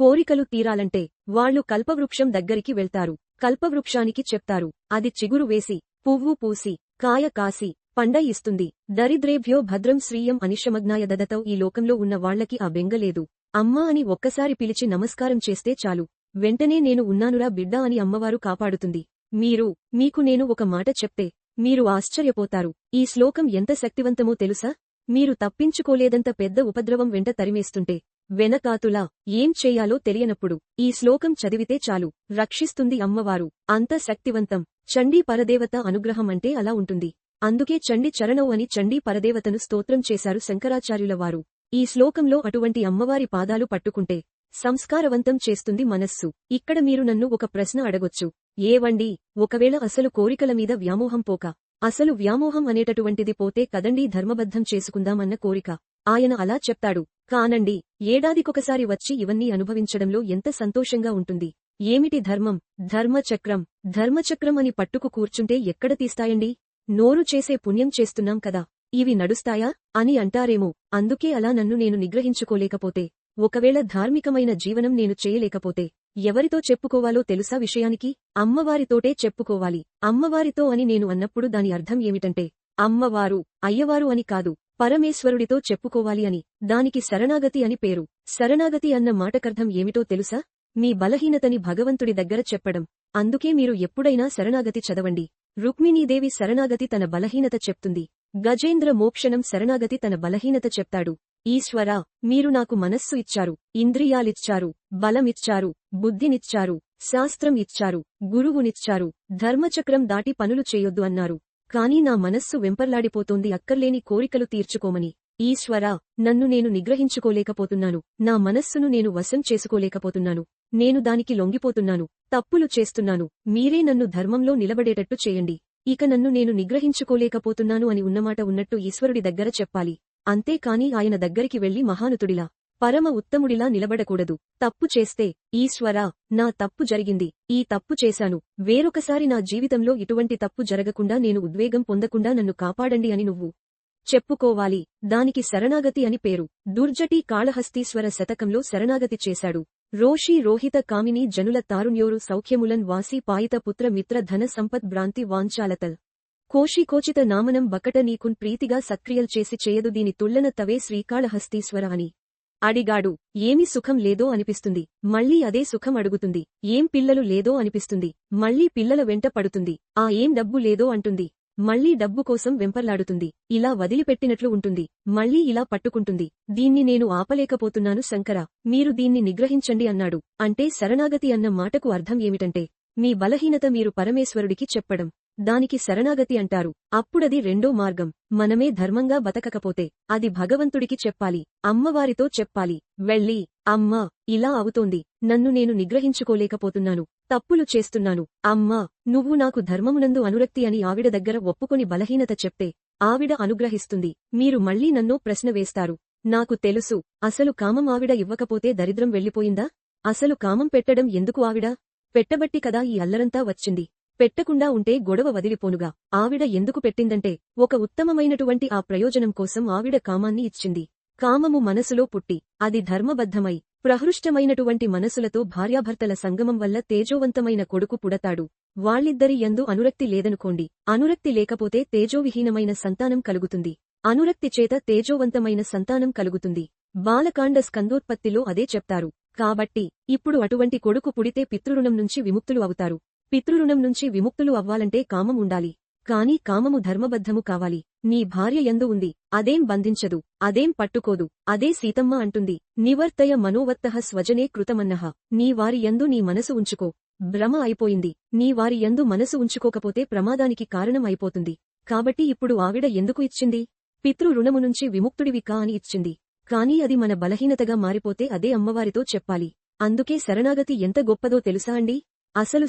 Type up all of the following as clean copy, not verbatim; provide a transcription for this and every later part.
కోరికలు తీరాలంటే వాళ్లు కల్పవృక్షం దగ్గరికి వెళ్తారు. కల్పవృక్షానికి చెప్తారు. అది చిగురు వేసి పువ్వు పూసి కాయ కాసి పండ ఇస్తుంది. దరిద్రేభ్యో భద్రం శ్రీయం అనిశమగ్నాయ దదతౌ. ఈ లోకంలో ఉన్న వాళ్లకి ఆ బెంగలేదు. అమ్మా అని ఒక్కసారి పిలిచి నమస్కారం చేస్తే చాలు, వెంటనే నేను ఉన్నానురా బిడ్డా అని అమ్మవారు కాపాడుతుంది. మీకు నేను ఒక మాట చెప్తే మీరు ఆశ్చర్యపోతారు. ఈ శ్లోకం ఎంత శక్తివంతమో తెలుసా? మీరు తప్పించుకోలేదంత పెద్ద ఉపద్రవం వెంట తరిమేస్తుంటే వెనకాతులా ఏం చేయాలో తెలియనప్పుడు ఈ శ్లోకం చదివితే చాలు, రక్షిస్తుంది అమ్మవారు. అంత శక్తివంతం. చండీ పరదేవత అనుగ్రహం అంటే అలా ఉంటుంది. అందుకే చండి చరణౌ అని చండీ పరదేవతను స్తోత్రం చేశారు శంకరాచార్యుల వారు. ఈ శ్లోకంలో అటువంటి అమ్మవారి పాదాలు పట్టుకుంటే సంస్కారవంతం చేస్తుంది మనస్సు. ఇక్కడ మీరు నన్ను ఒక ప్రశ్న అడగొచ్చు. ఏవండీ, ఒకవేళ అసలు కోరికల మీద వ్యామోహం పోక, అసలు వ్యామోహం అనేటటువంటిది పోతే కదండీ ధర్మబద్ధం చేసుకుందామన్న కోరిక? ఆయన అలా చెప్తాడు. కానండి, ఏడాదికొకసారి వచ్చి ఇవన్నీ అనుభవించడంలో ఎంత సంతోషంగా ఉంటుంది. ఏమిటి ధర్మం, ధర్మచక్రం, ధర్మచక్రం అని పట్టుకు కూర్చుంటే ఎక్కడ తీస్తాయండి? నోరు చేసే పుణ్యం చేస్తున్నాం కదా, ఇవి నడుస్తాయా అని అంటారేమో. అందుకే అలా నన్ను నేను నిగ్రహించుకోలేకపోతే, ఒకవేళ ధార్మికమైన జీవనం నేను చేయలేకపోతే ఎవరితో చెప్పుకోవాలో తెలుసా విషయానికి? అమ్మవారితోటే చెప్పుకోవాలి. అమ్మవారితో అని నేను అన్నప్పుడు దాని అర్థం ఏమిటంటే, అమ్మవారు, అయ్యవారు అని కాదు, పరమేశ్వరుడితో చెప్పుకోవాలి అని. దానికి శరణాగతి అని పేరు. శరణాగతి అన్న మాటకర్థం ఏమిటో తెలుసా? మీ బలహీనతని భగవంతుడి దగ్గర చెప్పడం. అందుకే మీరు ఎప్పుడైనా శరణాగతి చదవండి. రుక్మిణీదేవి శరణాగతి తన బలహీనత చెప్తుంది. గజేంద్ర మోక్షణం శరణాగతి తన బలహీనత చెప్తాడు. ఈశ్వరా, మీరు నాకు మనస్సు ఇచ్చారు, ఇంద్రియాలిచ్చారు, బలమిచ్చారు, బుద్ధినిచ్చారు, శాస్త్రం ఇచ్చారు, గురువునిచ్చారు, ధర్మచక్రం దాటి పనులు చేయొద్దు అన్నారు. కానీ నా మనస్సు వెంపర్లాడిపోతోంది అక్కర్లేని కోరికలు తీర్చుకోమని. ఈశ్వరా, నన్ను నేను నిగ్రహించుకోలేకపోతున్నాను. నా మనస్సును నేను వశం చేసుకోలేకపోతున్నాను. నేను దానికి లొంగిపోతున్నాను, తప్పులు చేస్తున్నాను. మీరే నన్ను ధర్మంలో నిలబడేటట్టు చేయండి. ఇక నన్ను నేను నిగ్రహించుకోలేకపోతున్నాను అని ఉన్నమాట ఉన్నట్టు ఈశ్వరుడి దగ్గర చెప్పాలి. అంతేకాని ఆయన దగ్గరికి వెళ్లి మహానుతుడిలా, పరమ ఉత్తముడిలా నిలబడకూడదు. తప్పు చేస్తే, ఈశ్వరా, నా తప్పు జరిగింది, ఈ తప్పు చేశాను, వేరొకసారి నా జీవితంలో ఇటువంటి తప్పు జరగకుండా నేను ఉద్వేగం పొందకుండా నన్ను కాపాడండి అని నువ్వు చెప్పుకోవాలి. దానికి శరణాగతి అని పేరు. దుర్జటి కాళహస్తీశ్వర శతకంలో శరణాగతి చేశాడు. రోషి రోహిత కామిని జనుల తారుణ్యోరు సౌఖ్యములన్ వాసి పాయిత పుత్ర మిత్ర ధన సంపత్ భ్రాంతి వాంఛాలతల్ కోశికోచిత నామనం బకట నీకున్ ప్రీతిగా సక్రియల్ చేసి చేయదు దీని తుళ్లన తవే శ్రీకాళహస్తీశ్వర అని అడిగాడు. ఏమి సుఖం లేదో అనిపిస్తుంది, మళ్లీ అదే సుఖం అడుగుతుంది. ఏం పిల్లలు లేదో అనిపిస్తుంది, మళ్లీ పిల్లల వెంట పడుతుంది. ఆ ఏం డబ్బు లేదో అంటుంది, మళ్లీ డబ్బు కోసం వెంపర్లాడుతుంది. ఇలా వదిలిపెట్టినట్లు ఉంటుంది, మళ్లీ ఇలా పట్టుకుంటుంది. దీన్ని నేను ఆపలేకపోతున్నాను శంకరా, మీరు దీన్ని నిగ్రహించండి అన్నాడు. అంటే శరణాగతి అన్న మాటకు అర్థం ఏమిటంటే, మీ బలహీనత మీరు పరమేశ్వరుడికి చెప్పడం. దానికి శరణాగతి అంటారు. అప్పుడది రెండో మార్గం. మనమే ధర్మంగా బతకకపోతే అది భగవంతుడికి చెప్పాలి, అమ్మవారితో చెప్పాలి. వెళ్ళి, అమ్మా, ఇలా అవుతోంది, నన్ను నేను నిగ్రహించుకోలేకపోతున్నాను, తప్పులు చేస్తున్నాను. అమ్మా, నువ్వు నాకు ధర్మమునందు అనురక్తి అని ఆవిడ దగ్గర ఒప్పుకొని బలహీనత చెప్తే ఆవిడ అనుగ్రహిస్తుంది. మీరు మళ్లీ నన్నో ప్రశ్న వేస్తారు. నాకు తెలుసు, అసలు కామం ఆవిడ ఇవ్వకపోతే దరిద్రం వెళ్ళిపోయిందా? అసలు కామం పెట్టడం ఎందుకు ఆవిడ? పెట్టబట్టి కదా ఈ అల్లరంతా వచ్చింది. పెట్టకుండా ఉంటే గొడవ వదిలిపోనుగా. ఆవిడ ఎందుకు పెట్టిందంటే, ఒక ఉత్తమమైనటువంటి ఆ ప్రయోజనం కోసం ఆవిడ కామాన్ని ఇచ్చింది. కామము మనసులో పుట్టి, అది ధర్మబద్ధమై ప్రహృష్టమైనటువంటి మనసులతో భార్యాభర్తల సంగమం వల్ల తేజోవంతమైన కొడుకు పుడతాడు. వాళ్ళిద్దరి యందు అనురక్తి లేదనుకోండి, అనురక్తి లేకపోతే తేజోవిహీనమైన సంతానం కలుగుతుంది. అనురక్తి చేత తేజోవంతమైన సంతానం కలుగుతుంది. బాలకాండ స్కందోత్పత్తిలో అదే చెప్తారు. కాబట్టి ఇప్పుడు అటువంటి కొడుకు పుడితే పితృరుణం నుంచి విముక్తులు అవుతారు. పితృరుణం నుంచి విముక్తులు అవ్వాలంటే కామం ఉండాలి. కాని కామము ధర్మబద్ధము కావాలి. నీ భార్య యందు ఉంది, అదేం బంధించదు, అదేం పట్టుకోదు. అదే సీతమ్మ అంటుంది, నివర్తయ మనోవత్తః స్వజనే కృతమన్నః. నీ వారి యందు నీ మనసు ఉంచుకో, భ్రమ అయిపోయింది. నీ వారి యందు మనసు ఉంచుకోకపోతే ప్రమాదానికి కారణం అయిపోతుంది. కాబట్టి ఇప్పుడు ఆవిడ ఎందుకు ఇచ్చింది? పితృ రుణము నుంచి విముక్తుడివి కా అని ఇచ్చింది. కానీ అది మన బలహీనతగా మారిపోతే అదే అమ్మవారితో చెప్పాలి. అందుకే శరణాగతి ఎంత గొప్పదో తెలుసా అండి? అసలు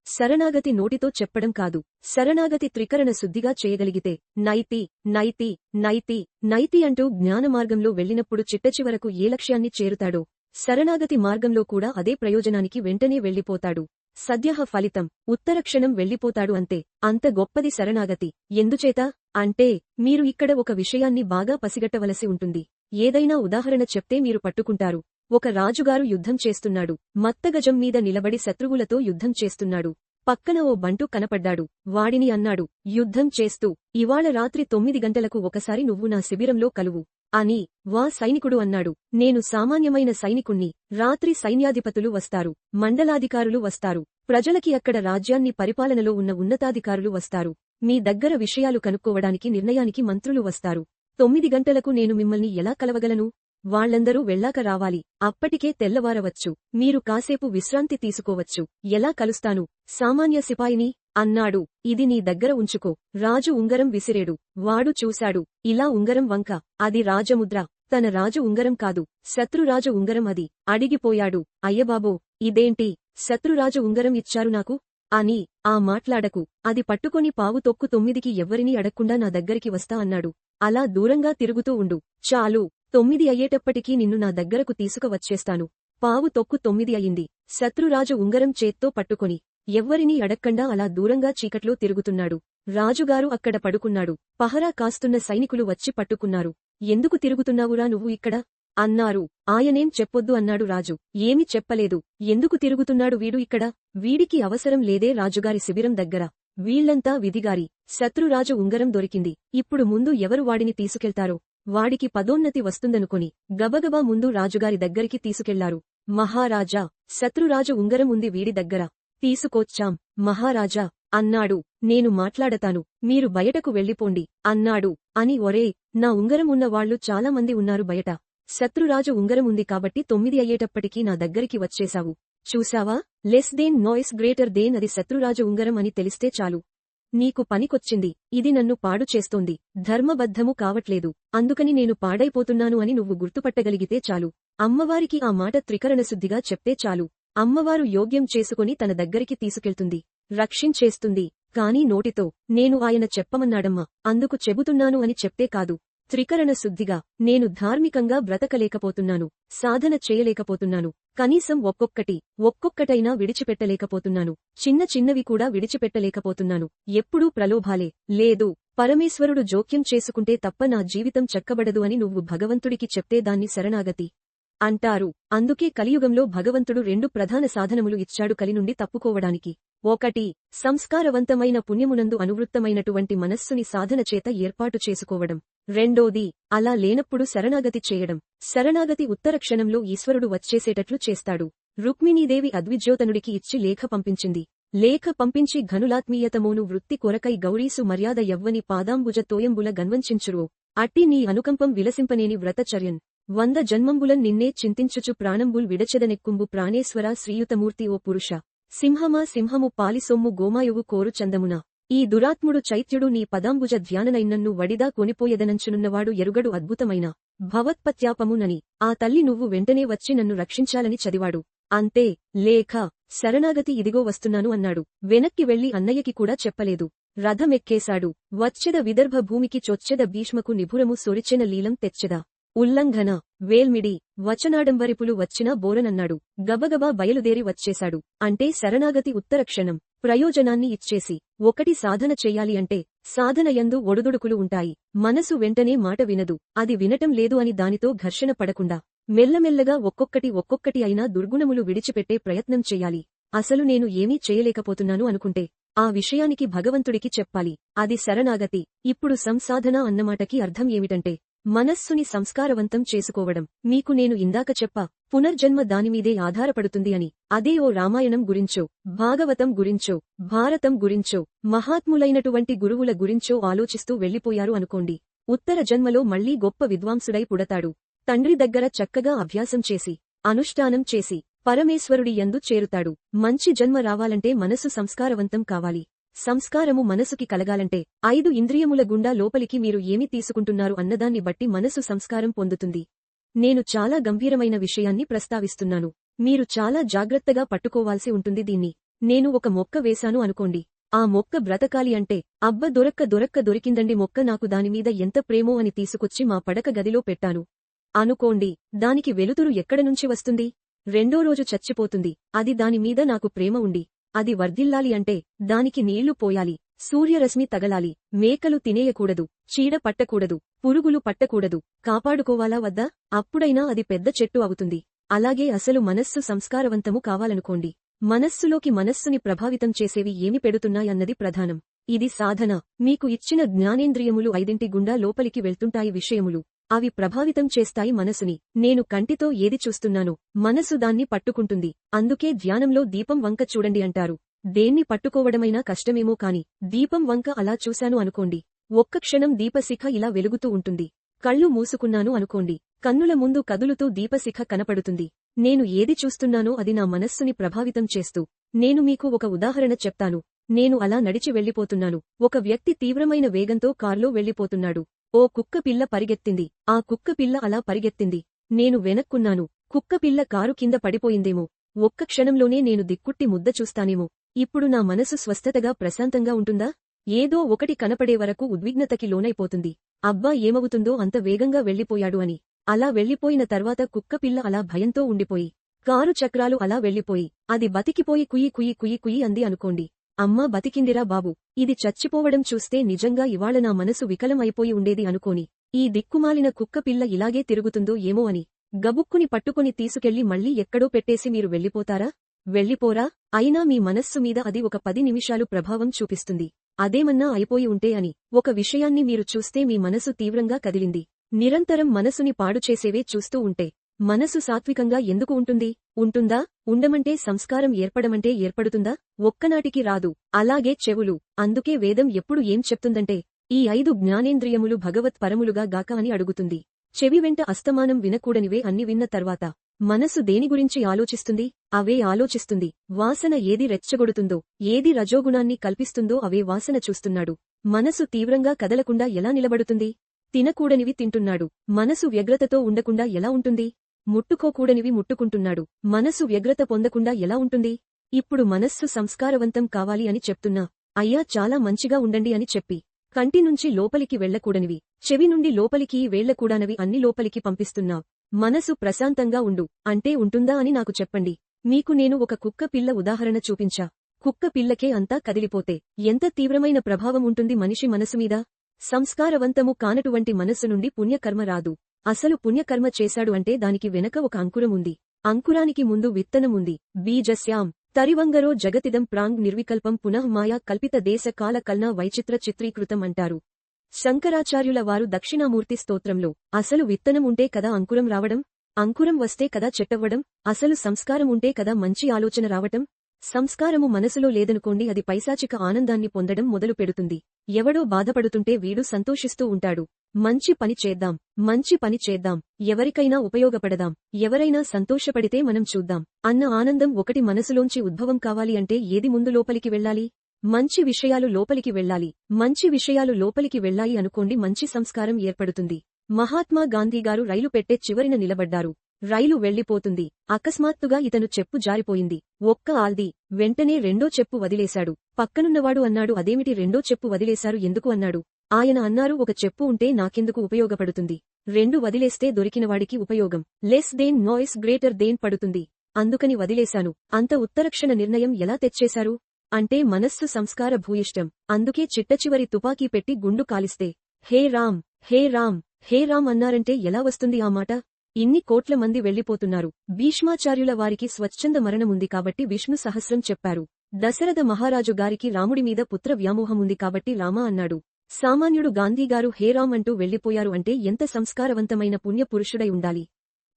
శరణాగతి నోటితో చెప్పడం కాదు. శరణాగతి త్రికరణ శుద్ధిగా చేయగలిగితే, నైతి నైతి నైతి నైతి అంటూ జ్ఞానమార్గంలో వెళ్లినప్పుడు చిట్టచివరకు ఏ లక్ష్యాన్ని చేరుతాడో, శరణాగతి మార్గంలో కూడా అదే ప్రయోజనానికి వెంటనే వెళ్లిపోతాడు. సద్యః ఫలితం, ఉత్తరక్షణం వెళ్లిపోతాడు అంతే. అంత గొప్పది శరణాగతి. ఎందుచేత అంటే, మీరు ఇక్కడ ఒక విషయాన్ని బాగా పసిగట్టవలసి ఉంటుంది. ఏదైనా ఉదాహరణ చెప్తే మీరు పట్టుకుంటారు. ఒక రాజుగారు యుద్ధం చేస్తున్నాడు. మత్తగజం మీద నిలబడి శత్రువులతో యుద్ధం చేస్తున్నాడు. పక్కన ఓ బంటు కనపడ్డాడు. వాడిని అన్నాడు, యుద్ధం చేస్తూ, ఇవాళ రాత్రి 9 గంటలకు ఒకసారి నువ్వు నా శిబిరంలో కలువు అని. వా సైనికుడు అన్నాడు, నేను సామాన్యమైన సైనికుణ్ణి. రాత్రి సైన్యాధిపతులు వస్తారు, మండలాధికారులు వస్తారు, ప్రజలకి అక్కడ రాజ్యాన్ని పరిపాలనలో ఉన్న ఉన్నతాధికారులు వస్తారు, మీ దగ్గర విషయాలు కనుక్కోవడానికి నిర్ణయానికి మంత్రులు వస్తారు. 9 గంటలకు నేను మిమ్మల్ని ఎలా కలవగలను? వాళ్లందరూ వెళ్ళాక రావాలి. అప్పటికే తెల్లవారవచ్చు. మీరు కాసేపు విశ్రాంతి తీసుకోవచ్చు. ఎలా కలుస్తాను? సామాన్య సిపాయిని అన్నాడు. ఇది నీ దగ్గర ఉంచుకో. రాజు ఉంగరం విసిరేడు. వాడు చూశాడు. ఇలా ఉంగరం వంక. అది రాజముద్ర. తన రాజు ఉంగరం కాదు, శత్రురాజు ఉంగరం అది. అడిగిపోయాడు, అయ్యబాబో, ఇదేంటి? శత్రురాజు ఉంగరం ఇచ్చారు నాకు అని. ఆ మాట్లాడకు. అది పట్టుకొని పావు తొక్కు 9కి ఎవ్వరినీ అడక్కుండా నా దగ్గరికి వస్తా అన్నాడు. అలా దూరంగా తిరుగుతూ ఉండు. చాలు. 9 అయ్యేటప్పటికీ నిన్ను నా దగ్గరకు తీసుకువచ్చేస్తాను. పావు తొక్కు 9 అయింది. శత్రురాజు ఉంగరం చేత్తో పట్టుకొని ఎవ్వరినీ అడక్కండా అలా దూరంగా చీకట్లో తిరుగుతున్నాడు. రాజుగారు అక్కడ పడుకున్నాడు. పహరా కాస్తున్న సైనికులు వచ్చి పట్టుకున్నారు. ఎందుకు తిరుగుతున్నావురా నువ్వు ఇక్కడ అన్నారు. ఆయనేం చెప్పొద్దు అన్నాడు రాజు. ఏమి చెప్పలేదు. ఎందుకు తిరుగుతున్నాడు వీడు ఇక్కడ? వీడికి అవసరం లేదే రాజుగారి శిబిరం దగ్గర. వీళ్లంతా విధిగారి. శత్రురాజు ఉంగరం దొరికింది. ఇప్పుడు ముందు ఎవరు వాడిని తీసుకెళ్తారో? వాడికి పదోన్నతి వస్తుందనుకొని గబగబా ముందు రాజుగారి దగ్గరికి తీసుకెళ్లారు. మహారాజా, శత్రురాజు ఉంగరం ఉంది వీడి దగ్గర. తీసుకొచ్చాం మహారాజా అన్నాడు. నేను మాట్లాడతాను, మీరు బయటకు వెళ్ళిపోండి అన్నాడు. అని ఒరే, నా ఉంగరం ఉన్న వాళ్లు చాలామంది ఉన్నారు బయట. శత్రురాజు ఉంగరం ఉంది కాబట్టి 9 అయ్యేటప్పటికీ నా దగ్గరికి వచ్చేశావు. చూశావా? లెస్ దేన్ నాయిస్ గ్రేటర్ దేన్. అది శత్రురాజు ఉంగరం అని తెలిస్తే చాలు. నీకు పనికొచ్చింది. ఇది నన్ను పాడు చేస్తోంది. ధర్మబద్ధము కావట్లేదు. అందుకని నేను పాడైపోతున్నాను అని నువ్వు గుర్తుపట్టగలిగితే చాలు. అమ్మవారికి ఆ మాట త్రికరణశుద్ధిగా చెప్తే చాలు. అమ్మవారు యోగ్యం చేసుకుని తన దగ్గరికి తీసుకెళ్తుంది, రక్షించేస్తుంది. కాని నోటితో నేను ఆయన చెప్పమన్నాడమ్మా, అందుకు చెబుతున్నాను అని చెప్తే కాదు. త్రికరణ శుద్ధిగా నేను ధార్మికంగా బ్రతకలేకపోతున్నాను, సాధన చేయలేకపోతున్నాను. కనీసం ఒక్కొక్కటైనా విడిచిపెట్టలేకపోతున్నాను. చిన్న చిన్నవి కూడా విడిచిపెట్టలేకపోతున్నాను. ఎప్పుడూ ప్రలోభాలే. లేదు, పరమేశ్వరుడు జోక్యం చేసుకుంటే తప్ప నా జీవితం చక్కబడదు అని నువ్వు భగవంతుడికి చెప్తే దాన్ని శరణాగతి అంటారు. అందుకే కలియుగంలో భగవంతుడు 2 ప్రధాన సాధనములు ఇచ్చాడు కలి నుండి తప్పుకోవడానికి. 1, సంస్కారవంతమైన పుణ్యమునందు అనువృత్తమైనటువంటి మనస్సుని సాధన చేత ఏర్పాటు చేసుకోవడం. 2, అలా లేనప్పుడు శరణాగతి చేయడం. శరణాగతి ఉత్తర క్షణంలో ఈశ్వరుడు వచ్చేసేటట్లు చేస్తాడు. రుక్మిణీదేవి అద్విజ్యోతనుడికి ఇచ్చి లేఖ పంపించింది. లేఖ పంపించి ఘనులాత్మీయతమోను వృత్తి కొరకై గౌరీసు మర్యాద యవ్వని పాదాంబుజ తోయంబుల గన్వంచించురో అట్టి నీ అనుకంపం విలసింపనేని వ్రతచర్యన్ 100 జన్మంబులన్ నిన్నే చింతించుచు ప్రాణంబుల్ విడచెదనెక్కుంబు ప్రాణేశ్వర శ్రీయుతమూర్తి ఓ పురుష సింహమా సింహము పాలిసొమ్ము గోమాయువు కోరు చందమున ఈ దురాత్ముడు చైత్యుడు నీ పదాంబుజ ధ్యాననైనన్ను వడిదా కొనిపోయదనంచునున్నవాడు ఎరుగడు అద్భుతమైన భవత్పత్యాపమునని. ఆ తల్లి నువ్వు వెంటనే వచ్చి నన్ను రక్షించాలని చదివాడు. అంతే. లేఖ. శరణాగతి ఇదిగో వస్తున్నాను అన్నాడు. వెనక్కి వెళ్లి అన్నయ్యకి కూడా చెప్పలేదు. రథమెక్కేశాడు. వచ్చెద విదర్భ భూమికి చొచ్చెద భీష్మకు నిభురము సొరిచెన లీలం తెచ్చెద ఉల్లంఘన వేల్మిడి వచనాడంబరిపులు వచ్చినా బోరనన్నాడు. గబగబా బయలుదేరి వచ్చేశాడు. అంటే శరణాగతి ఉత్తర క్షణం ప్రయోజనాన్ని ఇచ్చేసి. 1 సాధన చెయ్యాలి అంటే సాధనయందు ఒడుదుడుకులు ఉంటాయి. మనసు వెంటనే మాట వినదు. అది వినటం లేదు అని దానితో ఘర్షణ పడకుండా మెల్లమెల్లగా ఒక్కొక్కటి అయినా దుర్గుణములు విడిచిపెట్టే ప్రయత్నం చెయ్యాలి. అసలు నేను ఏమీ చేయలేకపోతున్నాను అనుకుంటే ఆ విషయానికి భగవంతుడికి చెప్పాలి. అది శరణాగతి. ఇప్పుడు సంసాధన అన్నమాటకి అర్థం ఏమిటంటే మనస్సుని సంస్కారవంతం చేసుకోవడం. మీకు నేను ఇందాక చెప్పా, పునర్జన్మ దానిమీదే ఆధారపడుతుంది అని. అదే ఓ రామాయణం గురించో, భాగవతం గురించో, భారతం గురించో, మహాత్ములైనటువంటి గురువుల గురించో ఆలోచిస్తూ వెళ్లిపోయారు అనుకోండి. ఉత్తర జన్మలో మళ్లీ గొప్ప విద్వాంసుడై పుడతాడు. తండ్రి దగ్గర చక్కగా అభ్యాసం చేసి, అనుష్ఠానం చేసి, పరమేశ్వరుడి యందు చేరుతాడు. మంచి జన్మ రావాలంటే మనసు సంస్కారవంతం కావాలి. సంస్కారము మనసుకి కలగాలంటే 5 ఇంద్రియముల గుండా లోపలికి మీరు ఏమి తీసుకుంటున్నారు అన్నదాన్ని బట్టి మనసు సంస్కారం పొందుతుంది. నేను చాలా గంభీరమైన విషయాన్ని ప్రస్తావిస్తున్నాను. మీరు చాలా జాగ్రత్తగా పట్టుకోవాల్సి ఉంటుంది దీన్ని. నేను ఒక మొక్క వేశాను అనుకోండి. ఆ మొక్క బ్రతకాలి అంటే అబ్బ దొరికిందండి మొక్క, నాకు దానిమీద ఎంత ప్రేమో అని తీసుకొచ్చి మా పడక గదిలో పెట్టాను అనుకోండి. దానికి వెలుతురు ఎక్కడనుంచి వస్తుంది? 2వ రోజు చచ్చిపోతుంది. అది దానిమీద నాకు ప్రేమ ఉండి అది వర్ధిల్లాలి అంటే దానికి నీళ్లు పోయాలి, సూర్యరశ్మి తగలాలి, మేకలు తినేయకూడదు, చీడ పట్టకూడదు, పురుగులు పట్టకూడదు. కాపాడుకోవాలా వద్దా? అప్పుడైనా అది పెద్ద చెట్టు అవుతుంది. అలాగే అసలు మనస్సు సంస్కారవంతము కావాలనుకోండి. మనస్సులోకి మనస్సుని ప్రభావితం చేసేవి ఏమి పెడుతున్నాయన్నది ప్రధానం. ఇది సాధన. మీకు ఇచ్చిన జ్ఞానేంద్రియములు 5 గుండా లోపలికి వెళ్తుంటాయి విషయములు. అవి ప్రభావితం చేస్తాయి మనసుని. నేను కంటితో ఏది చూస్తున్నానో మనసు దాన్ని పట్టుకుంటుంది. అందుకే ధ్యానంలో దీపం వంక చూడండి అంటారు. దేన్ని పట్టుకోవడమైనా కష్టమేమో కాని దీపం వంక అలా చూశాను అనుకోండి, ఒక్క క్షణం దీపశిఖ ఇలా వెలుగుతూ ఉంటుంది. కళ్ళు మూసుకున్నాను అనుకోండి, కన్నుల ముందు కదులుతూ దీపశిఖ కనపడుతుంది. నేను ఏది చూస్తున్నానో అది నా మనస్సుని ప్రభావితం చేస్తూ. నేను మీకు ఒక ఉదాహరణ చెప్తాను. నేను అలా నడిచి వెళ్లిపోతున్నాను. ఒక వ్యక్తి తీవ్రమైన వేగంతో కార్లో వెళ్లిపోతున్నాడు. ఓ కుక్కపిల్ల పరిగెత్తింది. ఆ కుక్కపిల్ల అలా పరిగెత్తింది. నేను వెనక్కున్నాను. కుక్కపిల్ల కారు కింద పడిపోయిందేమో. ఒక్క క్షణంలోనే నేను దిక్కుట్టి ముద్ద చూస్తానేమో. ఇప్పుడు నా మనసు స్వస్థతగా ప్రశాంతంగా ఉంటుందా? ఏదో ఒకటి కనపడే వరకు ఉద్విగ్నతకి లోనైపోతుంది. అబ్బా ఏమవుతుందో అంత వేగంగా వెళ్లిపోయాడు అని. అలా వెళ్లిపోయిన తర్వాత కుక్కపిల్ల అలా భయంతో ఉండిపోయి, కారు చక్రాలు అలా వెళ్లిపోయి, అది బతికిపోయి కుయి కుయి కుయి కుయి అంది అనుకోండి. అమ్మా బతికిందిరా బాబు, ఇది చచ్చిపోవడం చూస్తే నిజంగా ఇవాళ నా మనసు వికలం అయిపోయి ఉండేది అనుకోని, ఈ దిక్కుమాలిన కుక్కపిల్ల ఇలాగే తిరుగుతుందో ఏమో అని గబుక్కుని పట్టుకొని తీసుకెళ్లి మళ్లీ ఎక్కడో పెట్టేసి మీరు వెళ్లిపోతారా? వెళ్లిపోరా? అయినా మీ మనస్సు మీద అది ఒక 10 నిమిషాలు ప్రభావం చూపిస్తుంది. అదేమన్నా అయిపోయి ఉంటే అని. ఒక విషయాన్ని మీరు చూస్తే మీ మనసు తీవ్రంగా కదిలింది. నిరంతరం మనసుని పాడుచేసేవే చూస్తూ ఉంటే మనసు సాత్వికంగా ఎందుకు ఉంటుంది? ఉంటుందా? ఉండమంటే సంస్కారం ఏర్పడమంటే ఏర్పడుతుందా? ఒక్కనాటికి రాదు. అలాగే చెవులు. అందుకే వేదం ఎప్పుడు ఏం చెప్తుందంటే, ఈ 5 జ్ఞానేంద్రియములు భగవత్ పరములుగా గాక అని అడుగుతుంది. చెవి వెంట అస్తమానం వినకూడనివే అన్ని విన్న తర్వాత మనసు దేని గురించి ఆలోచిస్తుంది? అవే ఆలోచిస్తుంది. వాసన ఏది రెచ్చగొడుతుందో, ఏది రజోగుణాన్ని కల్పిస్తుందో అవే వాసన చూస్తున్నాడు. మనసు తీవ్రంగా కదలకుండా ఎలా నిలబడుతుంది? తినకూడనివి తింటున్నాడు. మనసు వ్యగ్రతతో ఉండకుండా ఎలా ఉంటుంది? ముట్టుకోకూడనివి ముట్టుకుంటున్నాడు. మనసు వ్యగ్రత పొందకుండా ఎలా ఉంటుంది? ఇప్పుడు మనస్సు సంస్కారవంతం కావాలి అని చెప్తున్నా, అయ్యా చాలా మంచిగా ఉండండి అని చెప్పి, కంటి నుంచి లోపలికి వెళ్లకూడనివి, చెవి నుండి లోపలికి వెళ్లకూడనివి అన్ని లోపలికి పంపిస్తున్నా. మనసు ప్రశాంతంగా ఉండు అంటే ఉంటుందా అని నాకు చెప్పండి. మీకు నేను ఒక కుక్క పిల్ల ఉదాహరణ చూపించా. కుక్క పిల్లకే అంతా కదిలిపోతే ఎంత తీవ్రమైన ప్రభావం ఉంటుంది మనిషి మనసు మీద? సంస్కారవంతము కానటువంటి మనస్సు నుండి పుణ్యకర్మ రాదు. అసలు పుణ్యకర్మ చేశాడు అంటే దానికి వెనక ఒక అంకురం ఉంది. అంకురానికి ముందు విత్తనముంది. బీజస్యాం తరివంగరో జగతిదం ప్రాంగ్ నిర్వికల్పం పునః మాయా కల్పిత దేశ కాల కల్నా వైచిత్ర చిత్రీకృతం అంటారు శంకరాచార్యుల వారు దక్షిణామూర్తి స్తోత్రంలో. అసలు విత్తనం ఉంటే కదా అంకురం రావడం, అంకురం వస్తే కదా చెట్టవ్వడం, అసలు సంస్కారం ఉంటే కదా మంచి ఆలోచన రావటం. సంస్కారము మనసులో లేదనుకోండి, అది పైశాచిక ఆనందాన్ని పొందడం మొదలు పెడుతుంది. ఎవడో బాధపడుతుంటే వీడు సంతోషిస్తూ ఉంటాడు. మంచి పని చేద్దాం, మంచి పని చేద్దాం, ఎవరికైనా ఉపయోగపడదాం, ఎవరైనా సంతోషపడితే మనం చూద్దాం అన్న ఆనందం ఒకటి మనసులోంచి ఉద్భవం కావాలి అంటే ఏది ముందు లోపలికి వెళ్ళాలి? మంచి విషయాలు లోపలికి వెళ్ళాలి. మంచి విషయాలు లోపలికి వెళ్ళాయి అనుకోండి, మంచి సంస్కారం ఏర్పడుతుంది. మహాత్మా గాంధీగారు రైలు పెట్టే చివరిన నిలబడ్డారు. రైలు వెళ్లిపోతుంది. అకస్మాత్తుగా ఇతను చెప్పు జారిపోయింది. ఒక్క ఆల్ది. వెంటనే రెండో చెప్పు వదిలేశాడు. పక్కనున్నవాడు అన్నాడు, అదేమిటి రెండో చెప్పు వదిలేశారు ఎందుకు అన్నాడు. ఆయన అన్నారు, ఒక చెప్పు ఉంటే నాకెందుకు ఉపయోగపడుతుంది, 2 వదిలేస్తే దొరికినవాడికి ఉపయోగం. లెస్ దేన్ నాయిస్ గ్రేటర్ దేన్ పడుతుంది. అందుకని వదిలేశాను. అంత ఉత్తరక్షణ నిర్ణయం ఎలా తెచ్చేశారు అంటే మనస్సు సంస్కార భూయిష్టం. అందుకే చిట్టచివరి తుపాకీ పెట్టి గుండు కాలిస్తే హే రామ్, హే రామ్, హే రామ్ అన్నారంటే ఎలా వస్తుంది ఆ మాట? ఇన్ని కోట్ల మంది వెళ్లిపోతున్నారు. భీష్మాచార్యుల వారికి స్వచ్ఛంద మరణముంది కాబట్టి విష్ణు సహస్రం చెప్పారు. దశరథ మహారాజు గారికి రాముడి మీద పుత్ర వ్యామోహముంది కాబట్టి రామ అన్నాడు. సామాన్యుడు గాంధీగారు హే రామ్ అంటూ వెళ్లిపోయారు అంటే ఎంత సంస్కారవంతమైన పుణ్య పురుషుడై ఉండాలి.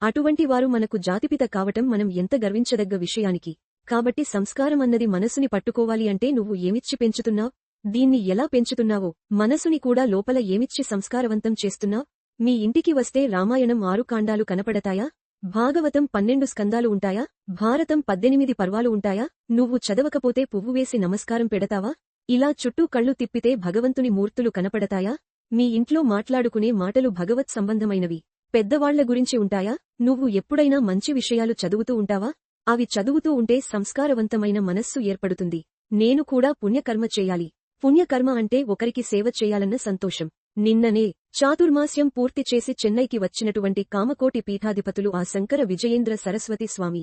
అటువంటి వారు మనకు జాతిపిత కావటం మనం ఎంత గర్వించదగ్గ విషయానికి. కాబట్టి సంస్కారం అన్నది మనసుని పట్టుకోవాలి అంటే నువ్వు ఏమిచ్చి పెంచుతున్నావ్? దీన్ని ఎలా పెంచుతున్నావో మనసుని కూడా లోపల ఏమిచ్చి సంస్కారవంతం చేస్తున్నావ్? మీ ఇంటికి వస్తే రామాయణం 6 కాండాలు కనపడతాయా? భాగవతం 12 స్కందాలు ఉంటాయా? భారతం 18 పర్వాలు ఉంటాయా? నువ్వు చదవకపోతే పువ్వు వేసి నమస్కారం పెడతావా? ఇలా చుట్టూ కళ్ళు తిప్పితే భగవంతుని మూర్తులు కనపడతాయా? మీ ఇంట్లో మాట్లాడుకునే మాటలు భగవత్ సంబంధమైనవి, పెద్దవాళ్ల గురించి ఉంటాయా? నువ్వు ఎప్పుడైనా మంచి విషయాలు చదువుతూ ఉంటావా? అవి చదువుతూ ఉంటే సంస్కారవంతమైన మనస్సు ఏర్పడుతుంది. నేను కూడా పుణ్యకర్మ చేయాలి. పుణ్యకర్మ అంటే ఒకరికి సేవ చేయాలన్న సంతోషం. నిన్ననే చాతుర్మాస్యం పూర్తి చేసి చెన్నైకి వచ్చినటువంటి కామకోటి పీఠాధిపతులు ఆ శంకర విజయేంద్ర సరస్వతి స్వామి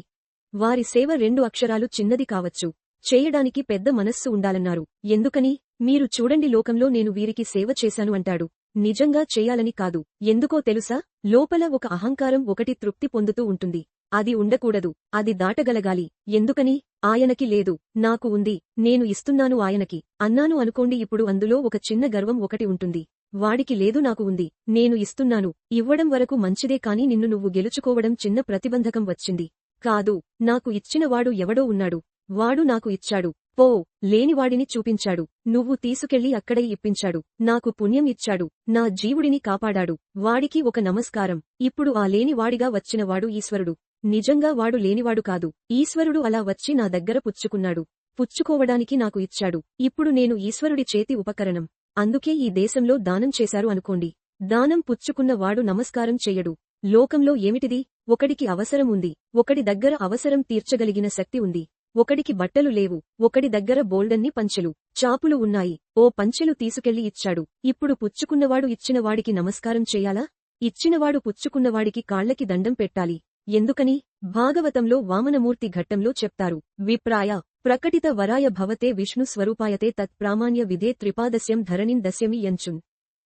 వారి సేవ 2 అక్షరాలు చిన్నది కావచ్చు, చేయడానికి పెద్ద మనస్సు ఉండాలన్నారు. ఎందుకని? మీరు చూడండి, లోకంలో నేను వీరికి సేవ చేశాను అంటాడు. నిజంగా చేయాలని కాదు. ఎందుకో తెలుసా? లోపల ఒక అహంకారం ఒకటి తృప్తి పొందుతూ ఉంటుంది. అది ఉండకూడదు, అది దాటగలగాలి. ఎందుకని? ఆయనకి లేదు, నాకు ఉంది, నేను ఇస్తున్నాను ఆయనకి అన్నాను అనుకోండి. ఇప్పుడు అందులో ఒక చిన్న గర్వం ఒకటి ఉంటుంది. వాడికి లేదు, నాకు ఉంది, నేను ఇస్తున్నాను. ఇవ్వడం వరకు మంచిదే, కాని నిన్ను నువ్వు గెలుచుకోవడం చిన్న ప్రతిబంధకం వచ్చింది. కాదు, నాకు ఇచ్చినవాడు ఎవడో ఉన్నాడు, వాడు నాకు ఇచ్చాడు. పో, లేనివాడిని చూపించాడు, నువ్వు తీసుకెళ్లి అక్కడే ఇప్పించాడు, నాకు పుణ్యం ఇచ్చాడు, నా జీవుడిని కాపాడాడు, వాడికి ఒక నమస్కారం. ఇప్పుడు ఆ లేనివాడిగా వచ్చినవాడు ఈశ్వరుడు. నిజంగా వాడు లేనివాడు కాదు, ఈశ్వరుడు అలా వచ్చి నా దగ్గర పుచ్చుకున్నాడు. పుచ్చుకోవడానికి నాకు ఇచ్చాడు. ఇప్పుడు నేను ఈశ్వరుడి చేతి ఉపకరణం. అందుకే ఈ దేశంలో దానం చేశారు అనుకోండి. దానం పుచ్చుకున్న వాడు నమస్కారం చెయ్యడు. లోకంలో ఏమిటిది? ఒకడికి అవసరం ఉంది, ఒకడి దగ్గర అవసరం తీర్చగలిగిన శక్తి ఉంది. ఒకడికి బట్టలు లేవు, ఒకడి దగ్గర బోల్డన్ని పంచెలు, చాపులు ఉన్నాయి. ఓ పంచెలు తీసుకెళ్లి ఇచ్చాడు. ఇప్పుడు పుచ్చుకున్నవాడు ఇచ్చినవాడికి నమస్కారం చెయ్యాలా? ఇచ్చినవాడు పుచ్చుకున్నవాడికి కాళ్లకి దండం పెట్టాలి. ఎందుకని? భాగవతంలో వామనమూర్తి ఘట్టంలో చెప్తారు. విప్రాయ ప్రకటిత వరాయ భవతే విష్ణు స్వరూపాయతే తత్ ప్రామాణ్య విధే త్రిపాదస్యం ధరణిం దస్యమి యంచున్.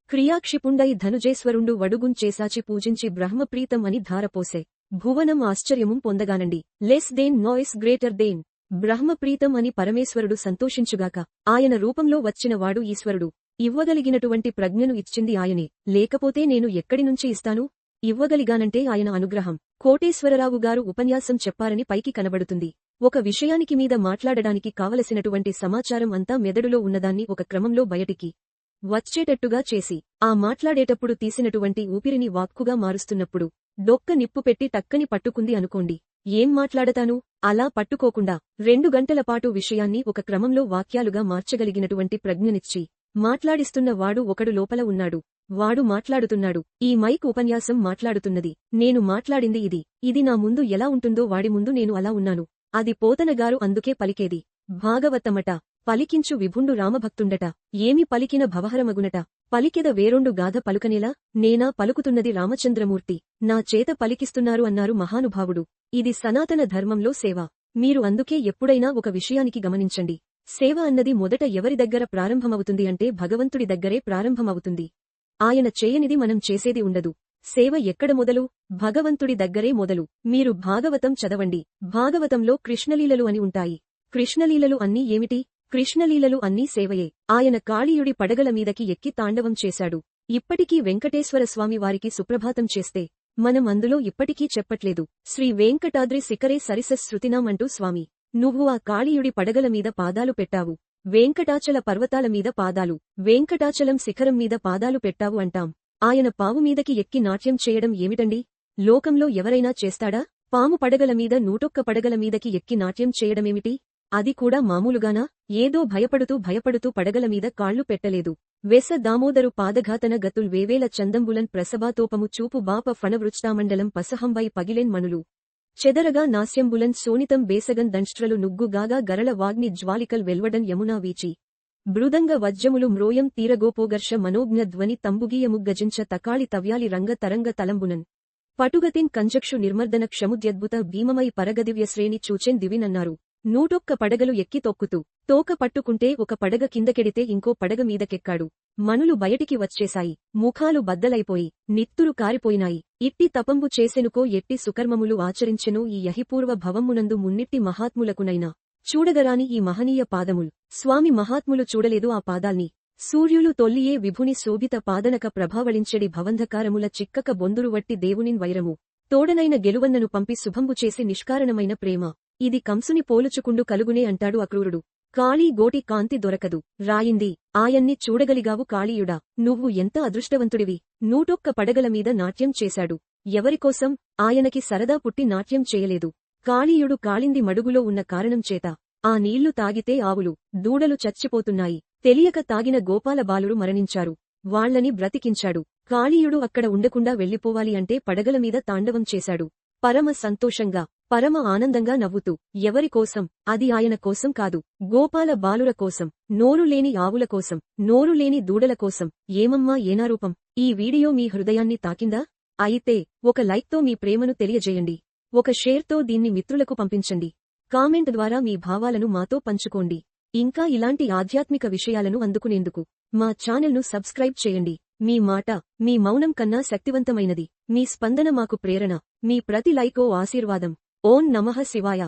క్రియాక్షిపుండై ధనుజేశ్వరుండు వడుగుంచేసాచి పూజించి బ్రహ్మప్రీతం అని ధారపోసే. భువనం ఆశ్చర్యము పొందగానండి. Less than noise greater than. బ్రహ్మప్రీతం అని పరమేశ్వరుడు సంతోషించుగాక. ఆయన రూపంలో వచ్చినవాడు ఈశ్వరుడు. ఇవ్వగలిగినటువంటి ప్రజ్ఞను ఇచ్చింది ఆయనే, లేకపోతే నేను ఎక్కడినుంచి ఇస్తాను? ఇవ్వగలిగానంటే ఆయన అనుగ్రహం. కోటేశ్వరరావు గారు ఉపన్యాసం చెప్పారని పైకి కనబడుతుంది. ఒక విషయానికి మీద మాట్లాడడానికి కావలసినటువంటి సమాచారం అంతా మెదడులో ఉన్నదాన్ని ఒక క్రమంలో బయటికి వచ్చేటట్టుగా చేసి, ఆ మాట్లాడేటప్పుడు తీసినటువంటి ఊపిరిని వాక్కుగా మారుస్తున్నప్పుడు డొక్క నిప్పు పెట్టి టక్కని పట్టుకుంది అనుకోండి. ఏం మాట్లాడతాను? అలా పట్టుకోకుండా 2 గంటలపాటు విషయాన్ని ఒక క్రమంలో వాక్యాలుగా మార్చగలిగినటువంటి ప్రజ్ఞనిచ్చి మాట్లాడిస్తున్న వాడు ఒకడు లోపల ఉన్నాడు. వాడు మాట్లాడుతున్నాడు. ఈ మైక్ ఉపన్యాసం మాట్లాడుతున్నది. నేను మాట్లాడింది ఇది. ఇది నా ముందు ఎలా ఉంటుందో వాడి ముందు నేను అలా ఉన్నాను. అది పోతనగారు అందుకే పలికేది. భాగవతమట. పలికించు విభుండు రామభక్తుండట. ఏమి పలికిన భవహరమగునట. పలికెద వేరొండు గాథ పలుకనేలా. నేనా పలుకుతున్నది రామచంద్రమూర్తి నా చేత పలికిస్తున్నారు అన్నారు మహానుభావుడు. ఇది సనాతన ధర్మంలో సేవ. మీరు అందుకే ఎప్పుడైనా ఒక విషయానికి గమనించండి. సేవ అన్నది మొదట ఎవరి దగ్గర ప్రారంభమవుతుంది అంటే భగవంతుడి దగ్గరే ప్రారంభమవుతుంది. ఆయన చేయనిది మనం చేసేది ఉండదు. సేవ ఎక్కడ మొదలు? భగవంతుడి దగ్గరే మొదలు. మీరు భాగవతం చదవండి. భాగవతంలో కృష్ణలీలలు అని ఉంటాయి. కృష్ణలీలలు అన్నీ ఏమిటి? కృష్ణలీలలు అన్నీ సేవయే. ఆయన కాళీయుడి పడగల మీదకి ఎక్కి తాండవం చేశాడు. ఇప్పటికీ వెంకటేశ్వర స్వామి వారికి సుప్రభాతం చేస్తే మనం అందులో ఇప్పటికీ చెప్పట్లేదు. శ్రీ వెంకటాద్రి శిఖరే సరిసస్ శృతినాం అంటూ స్వామి, నువ్వు ఆ కాళీయుడి పడగల మీద పాదాలు పెట్టావు, వెంకటాచల పర్వతాల మీద పాదాలు, వెంకటాచలం శిఖరం మీద పాదాలు పెట్టావు అంటాం. ఆయన పావు మీదకి ఎక్కి నాట్యం చేయడం ఏమిటండి? లోకంలో ఎవరైనా చేస్తాడా? పాము పడగల మీద 101 పడగల మీదకి ఎక్కి నాట్యం చేయడమేమిటి? అది కూడా మామూలుగానా? ఏదో భయపడుతూ పడగల మీద కాళ్లు పెట్టలేదు. వెస దామోదరు పాదఘాతన గతుల్ వేవేల చందంబులన్ ప్రసభాతోపము చూపు బాప ఫణవృచ్తామండలం పసహంబై పగిలెన్ మనులు చెదరగా నాస్యంబులన్ సోనితం బేసగన్ దంష్ట్రలు నుగ్గుగాగా గరళ వాగ్ని జ్వాలికల్ వెల్వడన్ యమునా వీచి బృదంగ వజ్జములు మ్రోయం తీరగోపోగర్ష మనోజ్ఞ ధ్వని తంబుగీయముగ్గజించ తకాళి తవ్యాలి రంగ తరంగ తలంబునన్ పటుగతిన్ కంజక్షు నిర్మర్దన క్షముద్యద్భుత భీమమై పరగదివ్య శ్రేణి చూచెన్ దివినన్నారు. 101 పడగలు ఎక్కి తొక్కుతూ తోక పట్టుకుంటే ఒక పడగ కిందకెడితే ఇంకో పడగ మీదకెక్కాడు. మనులు బయటికి వచ్చేశాయి. ముఖాలు బద్దలైపోయి నిత్తురు కారిపోయినాయి. ఇట్టి తపంబు చేసెనుకో ఎట్టి సుకర్మములు ఆచరించెనో ఈ యహిపూర్వ భవమ్మునందు మున్నిట్టి మహాత్ములకునైనా చూడగరాని ఈ మహనీయ పాదములు. స్వామి మహాత్ములు చూడలేదు ఆ పాదాల్ని. సూర్యులు తొల్లియే విభుని శోభిత పాదనక ప్రభావళించెడి భవంధకారముల చిక్కక బొందురువట్టి దేవునిన్ వైరము తోడనైన గెలువన్నను పంపి శుభంబు చేసి నిష్కారణమైన ప్రేమ. ఇది కంసుని పోలుచుకుండు కలుగునే అంటాడు అక్రూరుడు. కాళీ గోటి కాంతి దొరకదు. రాయింది. ఆయన్ని చూడగలిగావు కాళీయుడా. నువ్వు ఎంత అదృష్టవంతుడివి. 101 పడగల మీద నాట్యం చేశాడు. ఎవరికోసం? ఆయనకి సరదా పుట్టి నాట్యం చేయలేదు. కాళీయుడు కాళింది మడుగులో ఉన్న కారణం చేత. ఆ నీళ్లు తాగితే ఆవులు, దూడలు చచ్చిపోతున్నాయి. తెలియక తాగిన గోపాల బాలురు మరణించారు. వాళ్లని బ్రతికించాడు. కాళీయుడు అక్కడ ఉండకుండా వెళ్లిపోవాలి అంటే పడగల మీద తాండవం చేశాడు. పరమ సంతోషంగా, పరమ ఆనందంగా నవ్వుతూ. ఎవరికోసం? అది ఆయన కోసం కాదు. గోపాల బాలుర కోసం, నోరు లేని ఆవుల కోసం, నోరు లేని దూడల కోసం. ఏమమ్మా ఏనారూపం! ఈ వీడియో మీ హృదయాన్ని తాకిందా? అయితే ఒక లైక్తో మీ ప్రేమను తెలియజేయండి. ఒక షేర్తో దీన్ని మిత్రులకు పంపించండి. కామెంట్ ద్వారా మీ భావాలను మాతో పంచుకోండి. ఇంకా ఇలాంటి ఆధ్యాత్మిక విషయాలను అందుకునేందుకు మా ఛానల్ను సబ్స్క్రైబ్ చేయండి. మీ మాట, మీ మౌనం కన్నా శక్తివంతమైనది. మీ స్పందన మాకు ప్రేరణ. మీ ప్రతి లైక్ ఓ ఆశీర్వాదం. ఓం నమః శివాయ.